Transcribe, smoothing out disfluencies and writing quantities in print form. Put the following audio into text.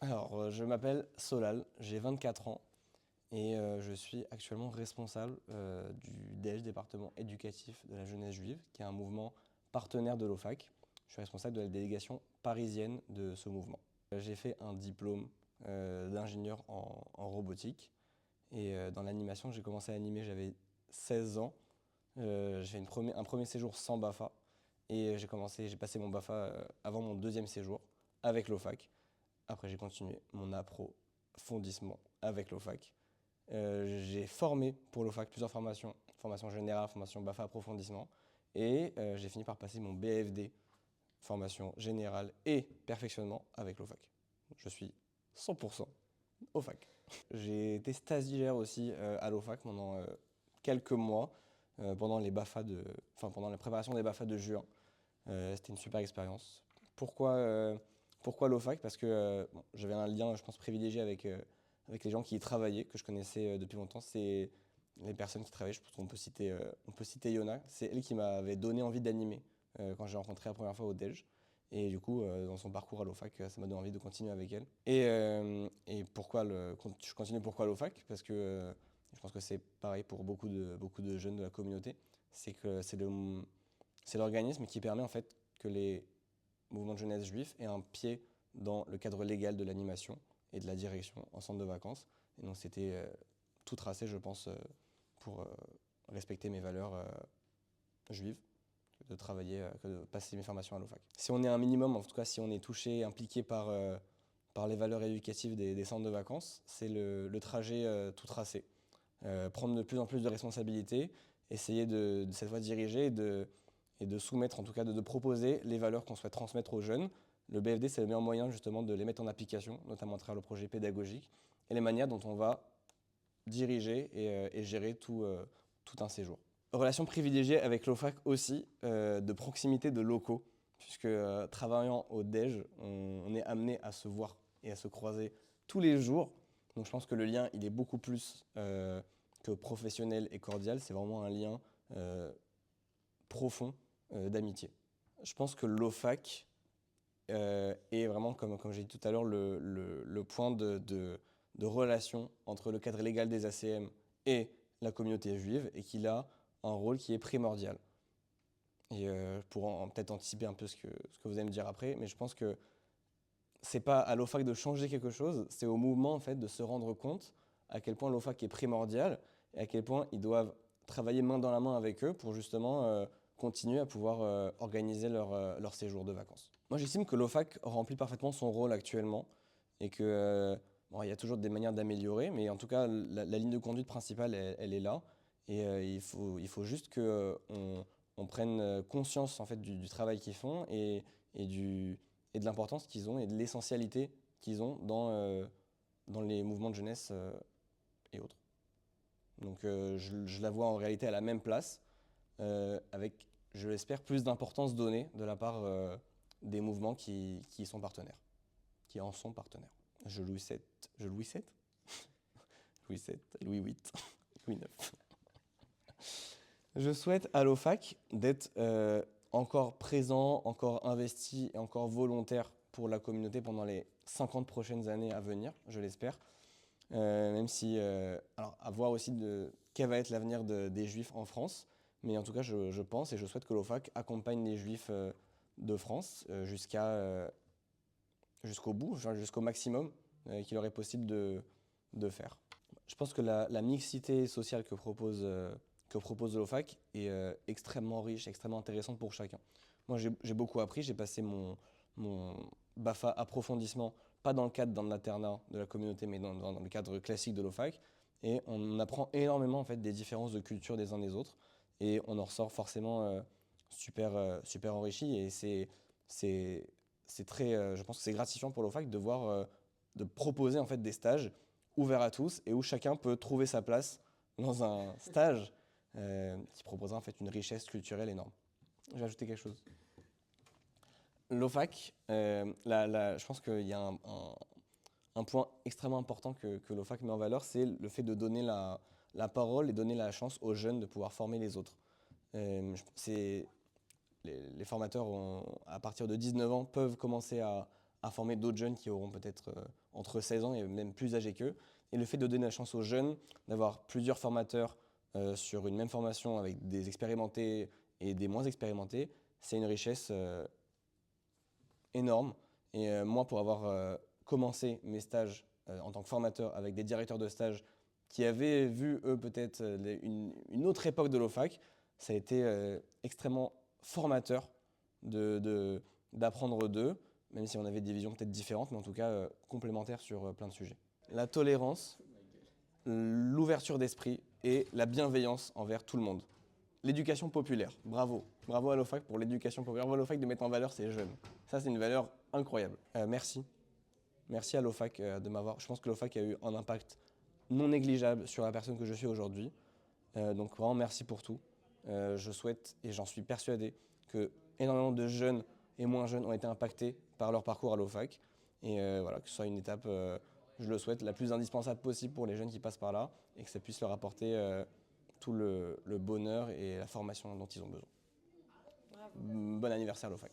Alors, je m'appelle Solal, j'ai 24 ans et je suis actuellement responsable du DEJ, département éducatif de la jeunesse juive, qui est un mouvement partenaire de l'OFAC. Je suis responsable de la délégation parisienne de ce mouvement. J'ai fait un diplôme d'ingénieur en robotique et dans l'animation, j'ai commencé à animer, j'avais 16 ans. J'ai fait un premier séjour sans BAFA et j'ai passé mon BAFA avant mon deuxième séjour avec l'OFAC. Après, j'ai continué mon approfondissement avec l'OFAC. J'ai formé pour l'OFAC plusieurs formations, formation générale, formation BAFA approfondissement, et j'ai fini par passer mon BFD, formation générale et perfectionnement avec l'OFAC. Je suis 100% OFAC. J'ai été stagiaire aussi à l'OFAC pendant quelques mois, pendant la préparation des BAFA de juin. C'était une super expérience. Pourquoi l'OFAC? Parce que bon, j'avais un lien, je pense, privilégié avec les gens qui y travaillaient, que je connaissais depuis longtemps. C'est les personnes qui travaillaient, je pense on peut citer Yona. C'est elle qui m'avait donné envie d'animer quand j'ai rencontré la première fois au DEJ. Et du coup, dans son parcours à l'OFAC, ça m'a donné envie de continuer avec elle. Et je continue pourquoi l'OFAC? Parce que je pense que c'est pareil pour beaucoup de jeunes de la communauté. C'est que c'est l'organisme qui permet en fait que les mouvements de jeunesse juifs aient un pied dans le cadre légal de l'animation et de la direction en centre de vacances. Et donc c'était tout tracé, je pense, pour respecter mes valeurs juives, de travailler, que de passer mes formations à l'OFAC. Si on est un minimum, en tout cas si on est touché, impliqué par les valeurs éducatives des centres de vacances, c'est le trajet tout tracé. Prendre de plus en plus de responsabilités, essayer de cette fois diriger et de soumettre, en tout cas de proposer les valeurs qu'on souhaite transmettre aux jeunes. Le BFD, c'est le meilleur moyen justement de les mettre en application, notamment à travers le projet pédagogique, et les manières dont on va diriger et gérer tout un séjour. Relation privilégiée avec l'OFAC aussi, de proximité de locaux, puisque travaillant au DEJ, on est amené à se voir et à se croiser tous les jours. Donc je pense que le lien, il est beaucoup plus que professionnel et cordial, c'est vraiment un lien profond d'amitié. Je pense que l'OFAC est vraiment, comme j'ai dit tout à l'heure, le point de relation entre le cadre légal des ACM et la communauté juive, et qu'il a un rôle qui est primordial. Et pour peut-être anticiper un peu ce que vous allez me dire après, mais je pense que c'est pas à l'OFAC de changer quelque chose, c'est au mouvement en fait de se rendre compte à quel point l'OFAC est primordial et à quel point ils doivent travailler main dans la main avec eux pour justement continuer à pouvoir organiser leur séjour de vacances. Moi j'estime que l'OFAC remplit parfaitement son rôle actuellement et que bon, il y a toujours des manières d'améliorer, mais en tout cas la ligne de conduite principale elle est là et il faut juste que on prenne conscience en fait du travail qu'ils font et et de l'importance qu'ils ont et de l'essentialité qu'ils ont dans les mouvements de jeunesse et autres. Donc je la vois en réalité à la même place, avec, je l'espère, plus d'importance donnée de la part des mouvements qui sont partenaires, qui en sont partenaires. Louis 7 Louis 7, Louis 8, Louis 9. Je souhaite à l'OFAC d'être encore présent, encore investi et encore volontaire pour la communauté pendant les 50 prochaines années à venir, je l'espère. Même si, alors à voir aussi quel va être l'avenir des Juifs en France, mais en tout cas je pense et je souhaite que l'OFAC accompagne les Juifs de France jusqu'au bout, jusqu'au maximum qu'il leur est possible de faire. Je pense que la mixité sociale que propose l'OFAC est extrêmement riche, extrêmement intéressante pour chacun. Moi, j'ai beaucoup appris, j'ai passé mon BAFA approfondissement, pas dans le cadre d'un internat de la communauté, mais dans le cadre classique de l'OFAC. Et on apprend énormément en fait, des différences de culture des uns des autres. Et on en ressort forcément super enrichi. Et c'est très, je pense que c'est gratifiant pour l'OFAC de voir, de proposer en fait, des stages ouverts à tous et où chacun peut trouver sa place dans un stage qui proposera en fait une richesse culturelle énorme. J'ai ajouté quelque chose. L'OFAC, je pense qu'il y a un point extrêmement important que l'OFAC met en valeur, c'est le fait de donner la parole et donner la chance aux jeunes de pouvoir former les autres. Les formateurs, à partir de 19 ans, peuvent commencer à former d'autres jeunes qui auront peut-être entre 16 ans et même plus âgés qu'eux. Et le fait de donner la chance aux jeunes d'avoir plusieurs formateurs sur une même formation avec des expérimentés et des moins expérimentés, c'est une richesse énorme. Et moi, pour avoir commencé mes stages en tant que formateur avec des directeurs de stage qui avaient vu, eux, peut-être une autre époque de l'OFAC, ça a été extrêmement formateur d'apprendre d'eux, même si on avait des visions peut-être différentes, mais en tout cas complémentaires sur plein de sujets. La tolérance, l'ouverture d'esprit et la bienveillance envers tout le monde. L'éducation populaire, bravo. Bravo à l'OFAC pour l'éducation populaire. Bravo à l'OFAC de mettre en valeur ces jeunes. Ça, c'est une valeur incroyable. Merci. Merci à l'OFAC de m'avoir... Je pense que l'OFAC a eu un impact non négligeable sur la personne que je suis aujourd'hui. Donc vraiment, merci pour tout. Je souhaite, et j'en suis persuadé, que énormément de jeunes et moins jeunes ont été impactés par leur parcours à l'OFAC. Et voilà, que ce soit une étape, je le souhaite, la plus indispensable possible pour les jeunes qui passent par là, et que ça puisse leur apporter tout le bonheur et la formation dont ils ont besoin. Bravo. Bon anniversaire l'OFAC.